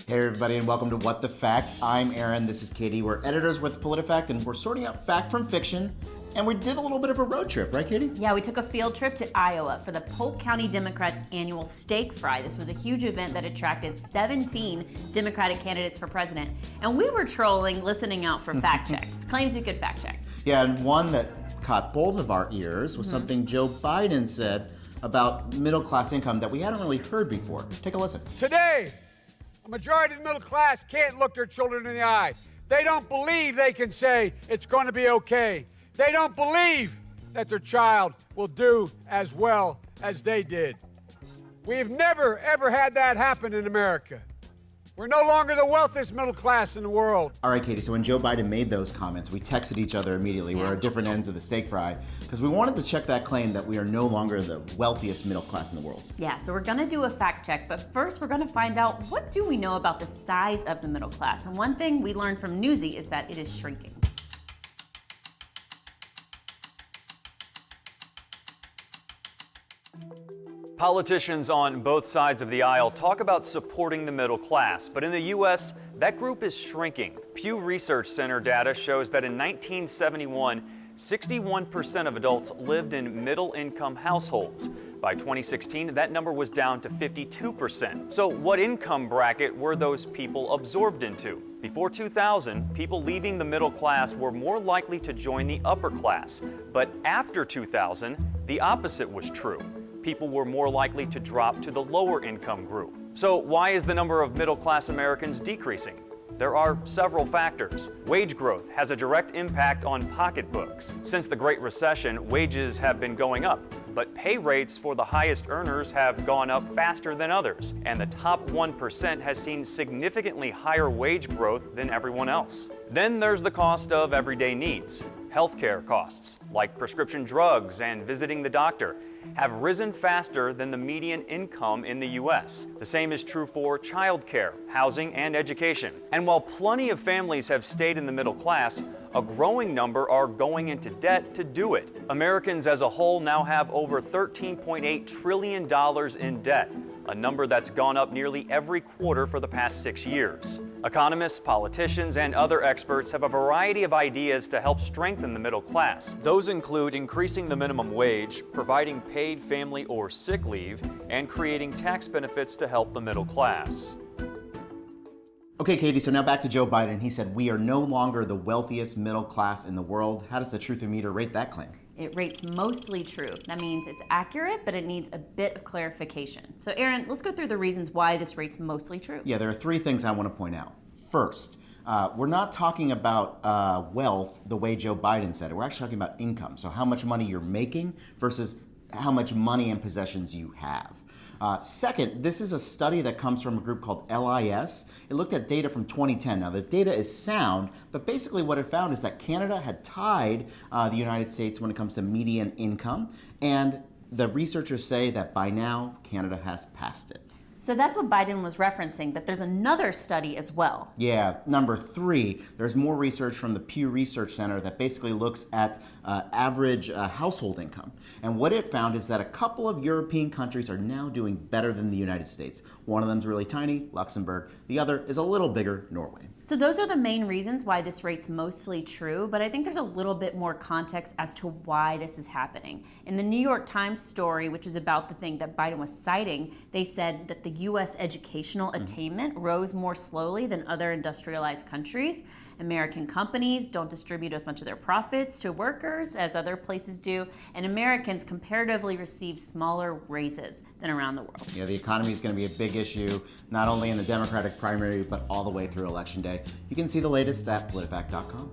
Hey everybody, and welcome to What the Fact. I'm Aaron, this is Katie. We're editors with PolitiFact, and we're sorting out fact from fiction. And we did a little bit of a road trip, right, Katie? Yeah, we took a field trip to Iowa for the Polk County Democrats' annual Steak Fry. This was a huge event that attracted 17 Democratic candidates for president. And we were trolling, listening out for fact checks, claims you could fact check. Yeah, and one that caught both of our ears was something Joe Biden said about middle-class income that we hadn't really heard before. Take a listen. Today, a majority of the middle class can't look their children in the eye. They don't believe they can say it's going to be okay. They don't believe that their child will do as well as they did. We've never, ever had that happen in America. We're no longer the wealthiest middle class in the world. All right, Katie, so when Joe Biden made those comments, we texted each other immediately. We're at different ends of the steak fry because we wanted to check that claim that we are no longer the wealthiest middle class in the world. Yeah, so we're gonna do a fact check, but first we're gonna find out what do we know about the size of the middle class. And one thing we learned from Newsy is that it is shrinking. Politicians on both sides of the aisle talk about supporting the middle class, but in the U.S., that group is shrinking. Pew Research Center data shows that in 1971, 61% of adults lived in middle-income households. By 2016, that number was down to 52%. So what income bracket were those people absorbed into? Before 2000, people leaving the middle class were more likely to join the upper class. But after 2000, the opposite was true. People were more likely to drop to the lower income group. So why is the number of middle-class Americans decreasing? There are several factors. Wage growth has a direct impact on pocketbooks. Since the Great Recession, wages have been going up, but pay rates for the highest earners have gone up faster than others, and the top 1% has seen significantly higher wage growth than everyone else. Then there's the cost of everyday needs. Healthcare costs, like prescription drugs and visiting the doctor, have risen faster than the median income in the U.S. The same is true for childcare, housing, and education. And while plenty of families have stayed in the middle class, a growing number are going into debt to do it. Americans as a whole now have over $13.8 trillion in debt, a number that's gone up nearly every quarter for the past 6 years. Economists, politicians, and other experts have a variety of ideas to help strengthen the middle class. Those include increasing the minimum wage, providing paid family or sick leave, and creating tax benefits to help the middle class. Okay, Katie, so now back to Joe Biden. He said we are no longer the wealthiest middle class in the world. How does the Truthometer rate that claim? It rates mostly true. That means it's accurate, but it needs a bit of clarification. So Aaron, let's go through the reasons why this rate's mostly true. Yeah, there are three things I want to point out. First, we're not talking about wealth the way Joe Biden said it. We're actually talking about income. So how much money you're making versus how much money and possessions you have. Second, this is a study that comes from a group called LIS. It looked at data from 2010. Now, the data is sound, but basically what it found is that Canada had tied the United States when it comes to median income, and the researchers say that by now, Canada has passed it. So that's what Biden was referencing, but there's another study as well. Yeah, number three, there's more research from the Pew Research Center that basically looks at average household income. And what it found is that a couple of European countries are now doing better than the United States. One of them is really tiny, Luxembourg. The other is a little bigger, Norway. So those are the main reasons why this rate's mostly true, but I think there's a little bit more context as to why this is happening. In the New York Times story, which is about the thing that Biden was citing, they said that the U.S. educational attainment rose more slowly than other industrialized countries. American companies don't distribute as much of their profits to workers as other places do, and Americans comparatively receive smaller raises than around the world. Yeah, the economy is going to be a big issue, not only in the Democratic primary, but all the way through Election Day. You can see the latest at PolitiFact.com.